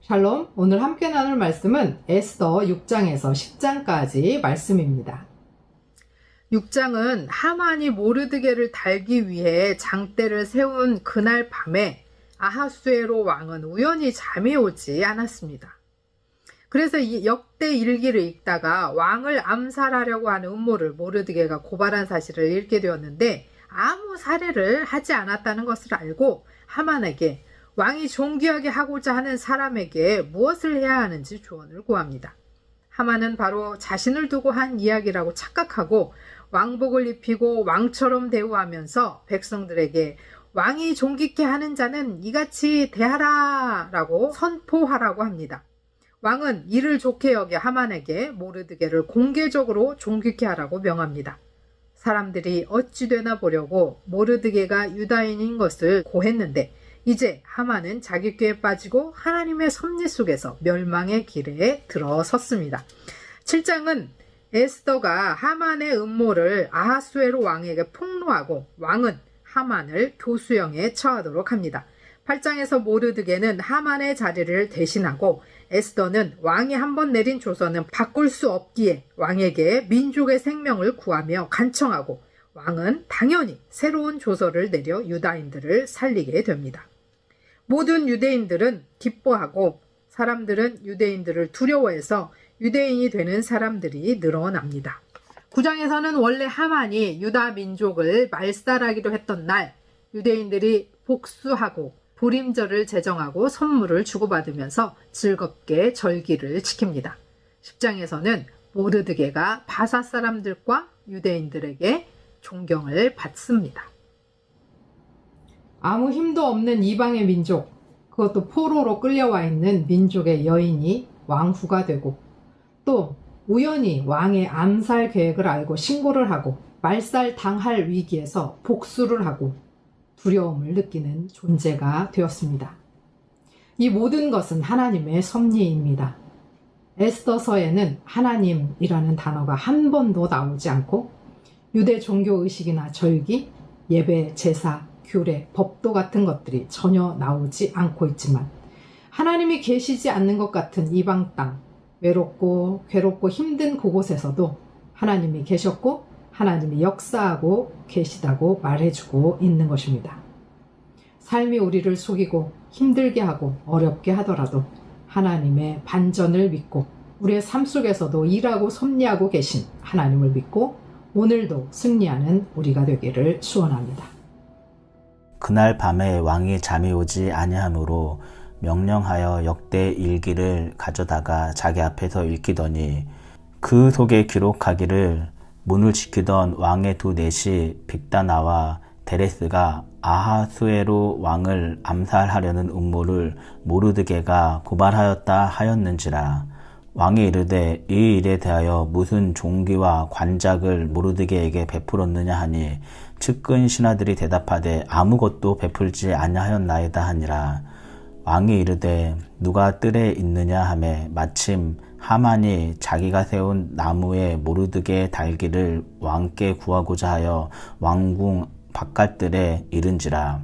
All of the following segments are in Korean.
샬롬, 오늘 함께 나눌 말씀은 에스더 6장에서 10장까지 말씀입니다. 6장은 하만이 모르드게를 달기 위해 장대를 세운 그날 밤에 아하수에로 왕은 우연히 잠이 오지 않았습니다. 그래서 이 역대 일기를 읽다가 왕을 암살하려고 하는 음모를 모르드게가 고발한 사실을 읽게 되었는데 아무 살해를 하지 않았다는 것을 알고 하만에게 왕이 존귀하게 하고자 하는 사람에게 무엇을 해야 하는지 조언을 구합니다. 하만은 바로 자신을 두고 한 이야기라고 착각하고 왕복을 입히고 왕처럼 대우하면서 백성들에게 왕이 존귀케 하는 자는 이같이 대하라 라고 선포하라고 합니다. 왕은 이를 좋게 여겨 하만에게 모르드게를 공개적으로 존귀케 하라고 명합니다. 사람들이 어찌 되나 보려고 모르드게가 유다인인 것을 고했는데 이제 하만은 자기 꾀에 빠지고 하나님의 섭리 속에서 멸망의 길에 들어섰습니다. 7장은 에스더가 하만의 음모를 아하수에로 왕에게 폭로하고 왕은 하만을 교수형에 처하도록 합니다. 8장에서 모르드게는 하만의 자리를 대신하고 에스더는 왕이 한번 내린 조서는 바꿀 수 없기에 왕에게 민족의 생명을 구하며 간청하고 왕은 당연히 새로운 조서를 내려 유다인들을 살리게 됩니다. 모든 유대인들은 기뻐하고 사람들은 유대인들을 두려워해서 유대인이 되는 사람들이 늘어납니다. 9장에서는 원래 하만이 유다 민족을 말살하기로 했던 날 유대인들이 복수하고 불임절을 제정하고 선물을 주고받으면서 즐겁게 절기를 지킵니다. 10장에서는 모르드게가 바사 사람들과 유대인들에게 존경을 받습니다. 아무 힘도 없는 이방의 민족, 그것도 포로로 끌려와 있는 민족의 여인이 왕후가 되고 또 우연히 왕의 암살 계획을 알고 신고를 하고 말살 당할 위기에서 복수를 하고 두려움을 느끼는 존재가 되었습니다. 이 모든 것은 하나님의 섭리입니다. 에스더서에는 하나님이라는 단어가 한 번도 나오지 않고 유대 종교의식이나 절기, 예배, 제사, 규례, 법도 같은 것들이 전혀 나오지 않고 있지만 하나님이 계시지 않는 것 같은 이방 땅, 외롭고 괴롭고 힘든 그곳에서도 하나님이 계셨고 하나님이 역사하고 계시다고 말해주고 있는 것입니다. 삶이 우리를 속이고 힘들게 하고 어렵게 하더라도 하나님의 반전을 믿고 우리의 삶 속에서도 일하고 섭리하고 계신 하나님을 믿고 오늘도 승리하는 우리가 되기를 축원합니다. 그날 밤에 왕이 잠이 오지 아니하므로 명령하여 역대 일기를 가져다가 자기 앞에서 읽히더니 그 속에 기록하기를 문을 지키던 왕의 두 넷이 빅다나와 데레스가 아하수에로 왕을 암살하려는 음모를 모르드게가 고발하였다 하였는지라. 왕이 이르되 이 일에 대하여 무슨 종기와 관작을 모르드게에게 베풀었느냐 하니 측근 신하들이 대답하되 아무것도 베풀지 아니하였나이다 하니라. 왕이 이르되 누가 뜰에 있느냐 하매 마침 하만이 자기가 세운 나무에 모르드게 달기를 왕께 구하고자 하여 왕궁 바깥뜰에 이른지라.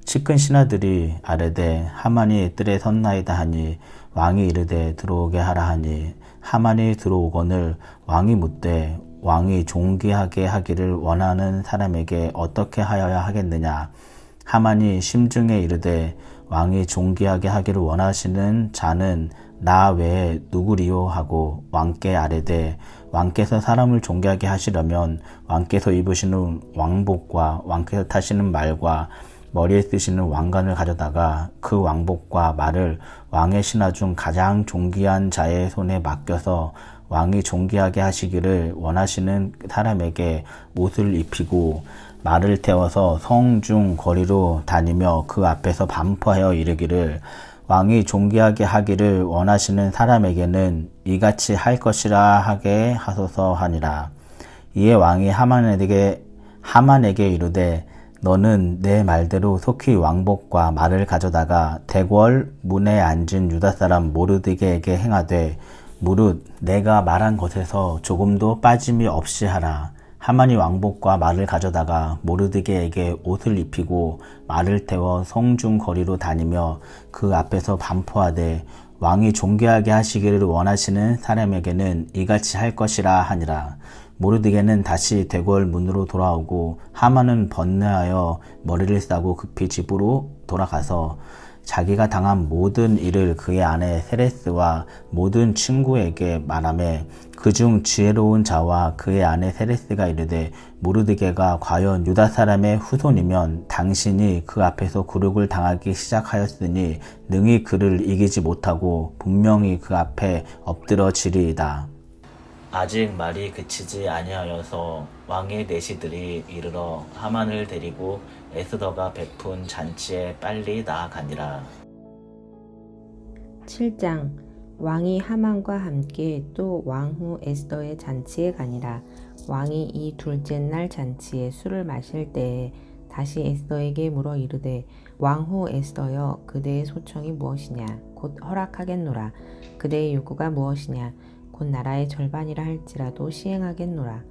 측근 신하들이 아뢰되 하만이 뜰에 섰나이다 하니 왕이 이르되 들어오게 하라 하니 하만이 들어오거늘 왕이 묻되 왕이 존귀하게 하기를 원하는 사람에게 어떻게 하여야 하겠느냐. 하만이 심중에 이르되 왕이 존귀하게 하기를 원하시는 자는 나 외에 누구리요 하고 왕께 아뢰되 왕께서 사람을 존귀하게 하시려면 왕께서 입으시는 왕복과 왕께서 타시는 말과 머리에 쓰시는 왕관을 가져다가 그 왕복과 말을 왕의 신하 중 가장 존귀한 자의 손에 맡겨서 왕이 존귀하게 하시기를 원하시는 사람에게 옷을 입히고 말을 태워서 성중 거리로 다니며 그 앞에서 반포하여 이르기를 왕이 존귀하게 하기를 원하시는 사람에게는 이같이 할 것이라 하게 하소서 하니라. 이에 왕이 하만에게 이르되 너는 내 말대로 속히 왕복과 말을 가져다가 대궐 문에 앉은 유다 사람 모르드게에게 행하되 무릇 내가 말한 것에서 조금도 빠짐이 없이 하라. 하만이 왕복과 말을 가져다가 모르드게에게 옷을 입히고 말을 태워 성중 거리로 다니며 그 앞에서 반포하되 왕이 존귀하게 하시기를 원하시는 사람에게는 이같이 할 것이라 하니라. 모르드게는 다시 대궐 문으로 돌아오고 하만은 번뇌하여 머리를 싸고 급히 집으로 돌아가서 자기가 당한 모든 일을 그의 아내 세레스와 모든 친구에게 말하매 그중 지혜로운 자와 그의 아내 세레스가 이르되 모르드게가 과연 유다 사람의 후손이면 당신이 그 앞에서 굴욕을 당하기 시작하였으니 능히 그를 이기지 못하고 분명히 그 앞에 엎드러지리이다. 아직 말이 그치지 아니하여서 왕의 내시들이 이르러 하만을 데리고 에스더가 베푼 잔치에 빨리 나아가니라. 7장. 왕이 하만과 함께 또 왕후 에스더의 잔치에 가니라. 왕이 이 둘째 날 잔치에 술을 마실 때에 다시 에스더에게 물어 이르되 왕후 에스더여 그대의 소청이 무엇이냐 곧 허락하겠노라. 그대의 요구가 무엇이냐 곧 나라의 절반이라 할지라도 시행하겠노라.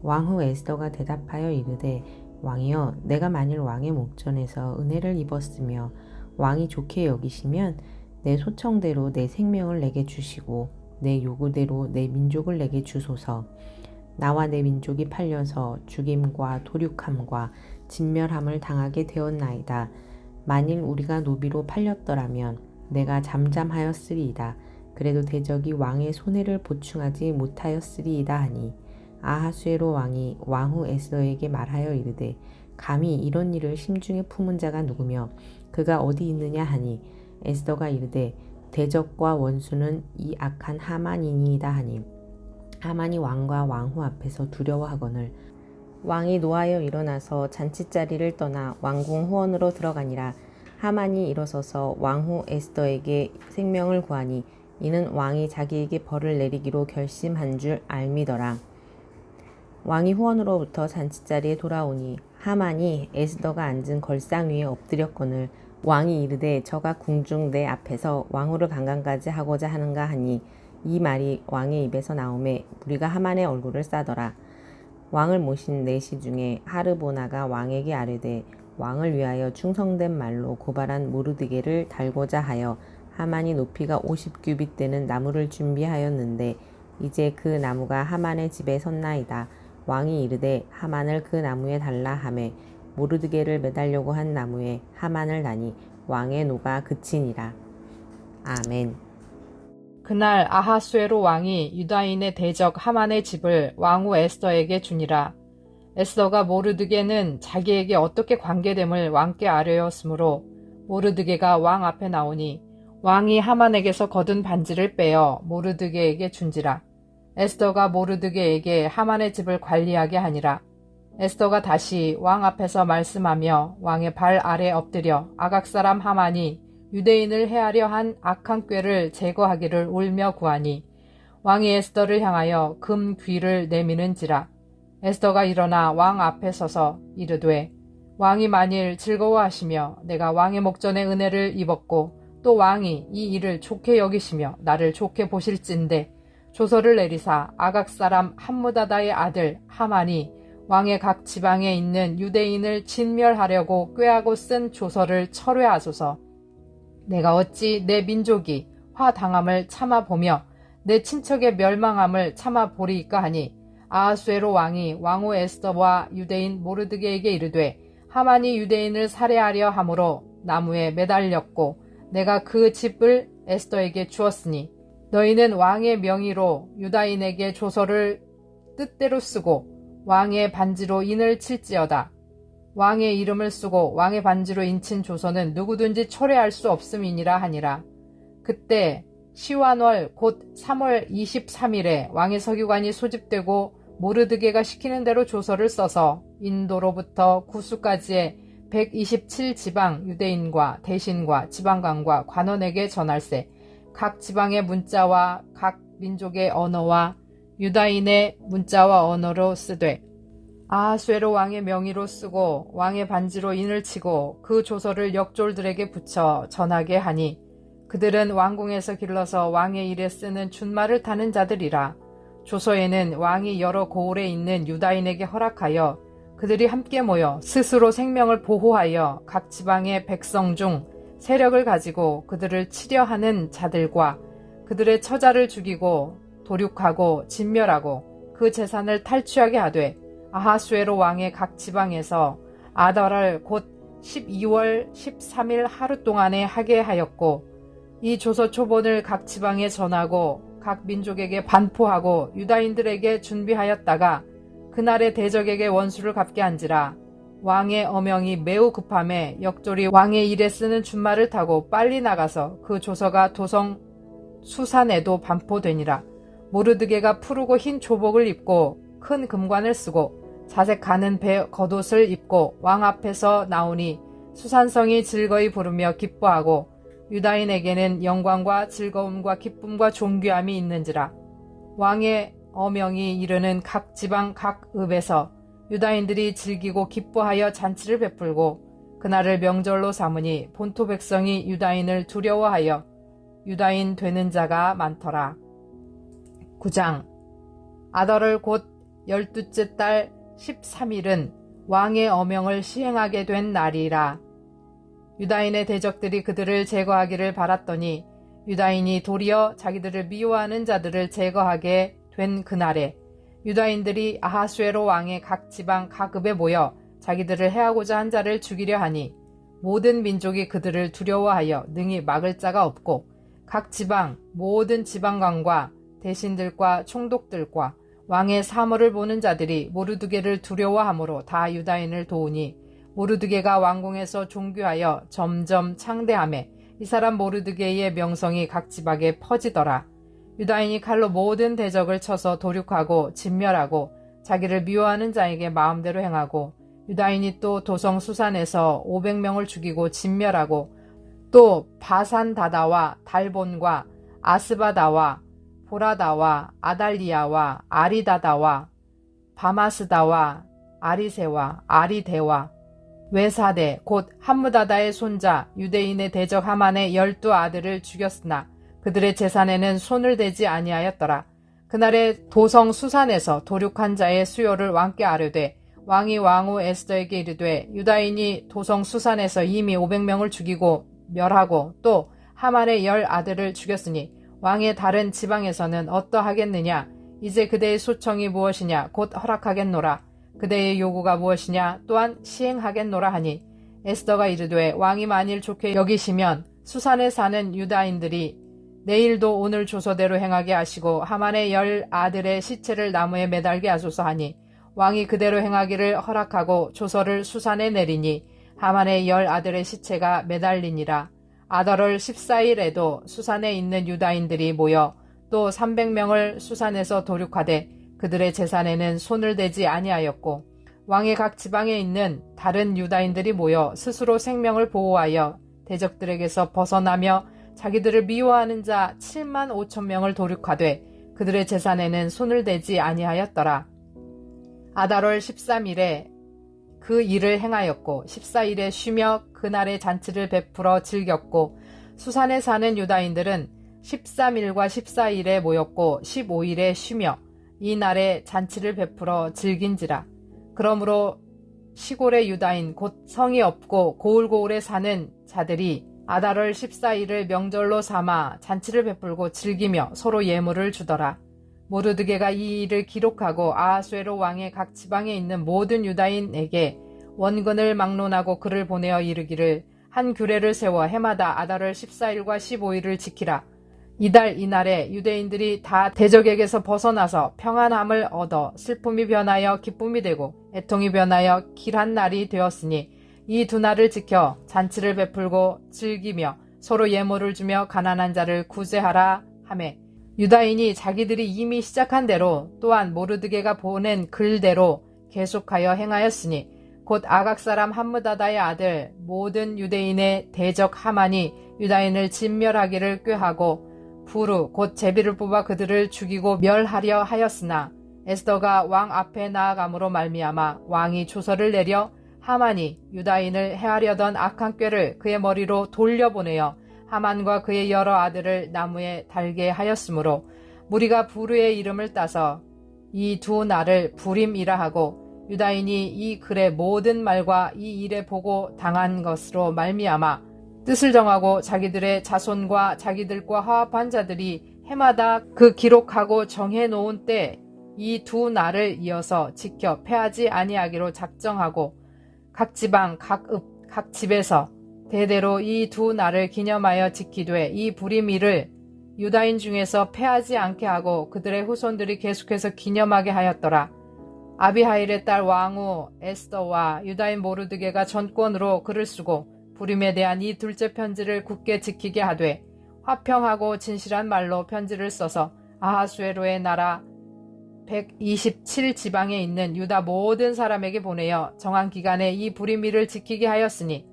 왕후 에스더가 대답하여 이르되 왕이여 내가 만일 왕의 목전에서 은혜를 입었으며 왕이 좋게 여기시면 내 소청대로 내 생명을 내게 주시고 내 요구대로 내 민족을 내게 주소서. 나와 내 민족이 팔려서 죽임과 도륙함과 진멸함을 당하게 되었나이다. 만일 우리가 노비로 팔렸더라면 내가 잠잠하였으리이다. 그래도 대적이 왕의 손해를 보충하지 못하였으리이다 하니 아하수에로 왕이 왕후 에스더에게 말하여 이르되 감히 이런 일을 심중에 품은 자가 누구며 그가 어디 있느냐 하니 에스더가 이르되 대적과 원수는 이 악한 하만이니이다 하니 하만이 왕과 왕후 앞에서 두려워하거늘 왕이 노하여 일어나서 잔치자리를 떠나 왕궁 후원으로 들어가니라. 하만이 일어서서 왕후 에스더에게 생명을 구하니 이는 왕이 자기에게 벌을 내리기로 결심한 줄 알미더라. 왕이 후원으로부터 잔치자리에 돌아오니 하만이 에스더가 앉은 걸상 위에 엎드렸거늘 왕이 이르되 저가 궁중 내 앞에서 왕후를 강간까지 하고자 하는가 하니 이 말이 왕의 입에서 나오매 무리가 하만의 얼굴을 싸더라. 왕을 모신 내시 중에 하르보나가 왕에게 아뢰되 왕을 위하여 충성된 말로 고발한 모르드게를 달고자 하여 하만이 높이가 50규빗 되는 나무를 준비하였는데 이제 그 나무가 하만의 집에 섰나이다. 왕이 이르되 하만을 그 나무에 달라 하매 모르드게를 매달려고 한 나무에 하만을 다니 왕의 노가 그치니라. 아멘. 그날 아하수에로 왕이 유다인의 대적 하만의 집을 왕후 에스더에게 주니라. 에스더가 모르드게는 자기에게 어떻게 관계됨을 왕께 아뢰었으므로 모르드게가 왕 앞에 나오니 왕이 하만에게서 거둔 반지를 빼어 모르드게에게 준지라. 에스더가 모르드게에게 하만의 집을 관리하게 하니라. 에스더가 다시 왕 앞에서 말씀하며 왕의 발 아래 엎드려 아각 사람 하만이 유대인을 해하려 한 악한 꾀를 제거하기를 울며 구하니 왕이 에스더를 향하여 금 귀를 내미는지라. 에스더가 일어나 왕 앞에 서서 이르되 왕이 만일 즐거워하시며 내가 왕의 목전에 은혜를 입었고 또 왕이 이 일을 좋게 여기시며 나를 좋게 보실진대 조서를 내리사 아각 사람 함무다다의 아들 하만이 왕의 각 지방에 있는 유대인을 진멸하려고 꾀하고 쓴 조서를 철회하소서. 내가 어찌 내 민족이 화당함을 참아보며 내 친척의 멸망함을 참아보리이까 하니 아하수에로 왕이 왕후 에스더와 유대인 모르드게에게 이르되 하만이 유대인을 살해하려 함으로 나무에 매달렸고 내가 그 집을 에스더에게 주었으니 너희는 왕의 명의로 유다인에게 조서를 뜻대로 쓰고 왕의 반지로 인을 칠지어다. 왕의 이름을 쓰고 왕의 반지로 인친 조서는 누구든지 철회할 수 없음이니라 하니라. 그때 시완월 곧 3월 23일에 왕의 서기관이 소집되고 모르드게가 시키는 대로 조서를 써서 인도로부터 구수까지의 127지방 유대인과 대신과 지방관과 관원에게 전할세. 각 지방의 문자와 각 민족의 언어와 유다인의 문자와 언어로 쓰되 아하수에로 왕의 명의로 쓰고 왕의 반지로 인을 치고 그 조서를 역졸들에게 붙여 전하게 하니 그들은 왕궁에서 길러서 왕의 일에 쓰는 준말을 타는 자들이라. 조서에는 왕이 여러 고을에 있는 유다인에게 허락하여 그들이 함께 모여 스스로 생명을 보호하여 각 지방의 백성 중 세력을 가지고 그들을 치려하는 자들과 그들의 처자를 죽이고 도륙하고 진멸하고 그 재산을 탈취하게 하되 아하수에로 왕의 각 지방에서 아달을 곧 12월 13일 하루 동안에 하게 하였고 이 조서 초본을 각 지방에 전하고 각 민족에게 반포하고 유다인들에게 준비하였다가 그날의 대적에게 원수를 갚게 한지라. 왕의 어명이 매우 급함에 역졸이 왕의 일에 쓰는 준말을 타고 빨리 나가서 그 조서가 도성 수산에도 반포되니라. 모르드게가 푸르고 흰 조복을 입고 큰 금관을 쓰고 자색 가는 배 겉옷을 입고 왕 앞에서 나오니 수산성이 즐거이 부르며 기뻐하고 유다인에게는 영광과 즐거움과 기쁨과 존귀함이 있는지라. 왕의 어명이 이르는 각 지방 각 읍에서 유다인들이 즐기고 기뻐하여 잔치를 베풀고 그날을 명절로 삼으니 본토 백성이 유다인을 두려워하여 유다인 되는 자가 많더라. 9장. 아달을 곧 12째 달 13일은 왕의 어명을 시행하게 된 날이라. 유다인의 대적들이 그들을 제거하기를 바랐더니 유다인이 도리어 자기들을 미워하는 자들을 제거하게 된 그날에 유다인들이 아하수에로 왕의 각 지방 각 읍에 모여 자기들을 해하고자 한 자를 죽이려 하니 모든 민족이 그들을 두려워하여 능히 막을 자가 없고 각 지방 모든 지방관과 대신들과 총독들과 왕의 사물을 보는 자들이 모르드게를 두려워하므로 다 유다인을 도우니 모르드게가 왕궁에서 종교하여 점점 창대하매 이 사람 모르드게의 명성이 각 지방에 퍼지더라. 유다인이 칼로 모든 대적을 쳐서 도륙하고 진멸하고 자기를 미워하는 자에게 마음대로 행하고 유다인이 또 도성 수산에서 500명을 죽이고 진멸하고 또 바산다다와 달본과 아스바다와 보라다와 아달리아와 아리다다와 바마스다와 아리세와 아리대와 외사대 곧 함무다다의 손자 유대인의 대적 하만의 12아들을 죽였으나 그들의 재산에는 손을 대지 아니하였더라. 그날에 도성 수산에서 도륙한 자의 수요를 왕께 아뢰되 왕이 왕후 에스더에게 이르되 유다인이 도성 수산에서 이미 500명을 죽이고 멸하고 또 하만의 10아들을 죽였으니 왕의 다른 지방에서는 어떠하겠느냐. 이제 그대의 소청이 무엇이냐 곧 허락하겠노라. 그대의 요구가 무엇이냐 또한 시행하겠노라 하니 에스더가 이르되 왕이 만일 좋게 여기시면 수산에 사는 유다인들이 내일도 오늘 조서대로 행하게 하시고 하만의 10아들의 시체를 나무에 매달게 하소서 하니 왕이 그대로 행하기를 허락하고 조서를 수산에 내리니 하만의 10아들의 시체가 매달리니라. 아달월 14일에도 수산에 있는 유다인들이 모여 또 300명을 수산에서 도륙하되 그들의 재산에는 손을 대지 아니하였고 왕의 각 지방에 있는 다른 유다인들이 모여 스스로 생명을 보호하여 대적들에게서 벗어나며 자기들을 미워하는 자 7만 5천 명을 도륙하되 그들의 재산에는 손을 대지 아니하였더라. 아달월 13일에 그 일을 행하였고 14일에 쉬며 그날의 잔치를 베풀어 즐겼고 수산에 사는 유다인들은 13일과 14일에 모였고 15일에 쉬며 이 날에 잔치를 베풀어 즐긴지라. 그러므로 시골의 유다인 곧 성이 없고 고을고을에 사는 자들이 아달월 14일을 명절로 삼아 잔치를 베풀고 즐기며 서로 예물을 주더라. 모르드게가 이 일을 기록하고 아하수에로 왕의 각 지방에 있는 모든 유다인에게 원근을 막론하고 글을 보내어 이르기를 한 규례를 세워 해마다 아달월 14일과 15일을 지키라. 이달 이날에 유대인들이 다 대적에게서 벗어나서 평안함을 얻어 슬픔이 변하여 기쁨이 되고 애통이 변하여 길한 날이 되었으니 이 두 날을 지켜 잔치를 베풀고 즐기며 서로 예물을 주며 가난한 자를 구제하라 하매 유다인이 자기들이 이미 시작한 대로 또한 모르드게가 보낸 글대로 계속하여 행하였으니 곧 아각 사람 함무다다의 아들 모든 유대인의 대적 하만이 유다인을 진멸하기를 꾀하고 부르 곧 제비를 뽑아 그들을 죽이고 멸하려 하였으나 에스더가 왕 앞에 나아감으로 말미암아 왕이 조서를 내려 하만이 유다인을 해하려던 악한 꾀를 그의 머리로 돌려보내어 하만과 그의 여러 아들을 나무에 달게 하였으므로 무리가 부르의 이름을 따서 이 두 날을 부림이라 하고 유다인이 이 글의 모든 말과 이 일에 보고 당한 것으로 말미암아 뜻을 정하고 자기들의 자손과 자기들과 화합한 자들이 해마다 그 기록하고 정해 놓은 때 이 두 날을 이어서 지켜 패하지 아니하기로 작정하고 각 지방 각 읍 각 집에서 대대로 이 두 날을 기념하여 지키되 이 부림일을 유다인 중에서 패하지 않게 하고 그들의 후손들이 계속해서 기념하게 하였더라. 아비하일의 딸 왕후 에스더와 유다인 모르드게가 전권으로 글을 쓰고 부림에 대한 이 둘째 편지를 굳게 지키게 하되 화평하고 진실한 말로 편지를 써서 아하수에로의 나라 127지방에 있는 유다 모든 사람에게 보내어 정한 기간에 이 부림일을 지키게 하였으니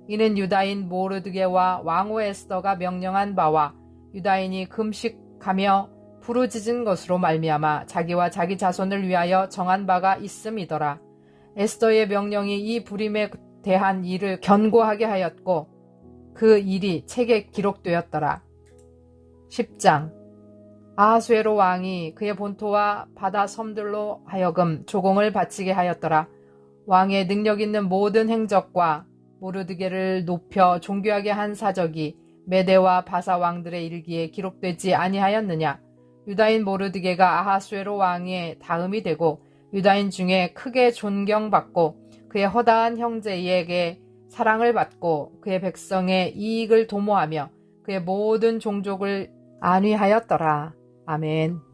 이는 유다인 모르드게와 왕후 에스더가 명령한 바와 유다인이 금식하며 부르짖은 것으로 말미암아 자기와 자기 자손을 위하여 정한 바가 있음이더라. 에스더의 명령이 이 부림에 대한 일을 견고하게 하였고 그 일이 책에 기록되었더라. 10장 아하수에로 왕이 그의 본토와 바다 섬들로 하여금 조공을 바치게 하였더라. 왕의 능력 있는 모든 행적과 모르드게를 높여 존귀하게 한 사적이 메대와 바사 왕들의 일기에 기록되지 아니하였느냐. 유다인 모르드게가 아하수에로 왕의 다음이 되고 유다인 중에 크게 존경받고 그의 허다한 형제에게 사랑을 받고 그의 백성의 이익을 도모하며 그의 모든 종족을 안위하였더라. 아멘.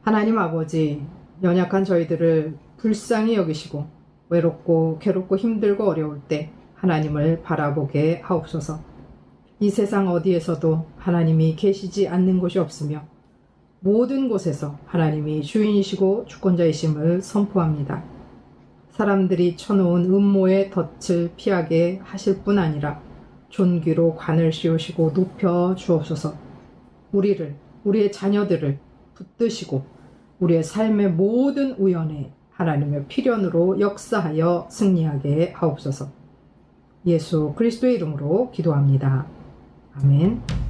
하나님 아버지, 연약한 저희들을 불쌍히 여기시고 외롭고 괴롭고 힘들고 어려울 때 하나님을 바라보게 하옵소서. 이 세상 어디에서도 하나님이 계시지 않는 곳이 없으며 모든 곳에서 하나님이 주인이시고 주권자이심을 선포합니다. 사람들이 쳐놓은 음모의 덫을 피하게 하실 뿐 아니라 존귀로 관을 씌우시고 높여 주옵소서. 우리를, 우리의 자녀들을 붙드시고 우리의 삶의 모든 우연에 하나님의 필연으로 역사하여 승리하게 하옵소서. 예수 그리스도의 이름으로 기도합니다. 아멘.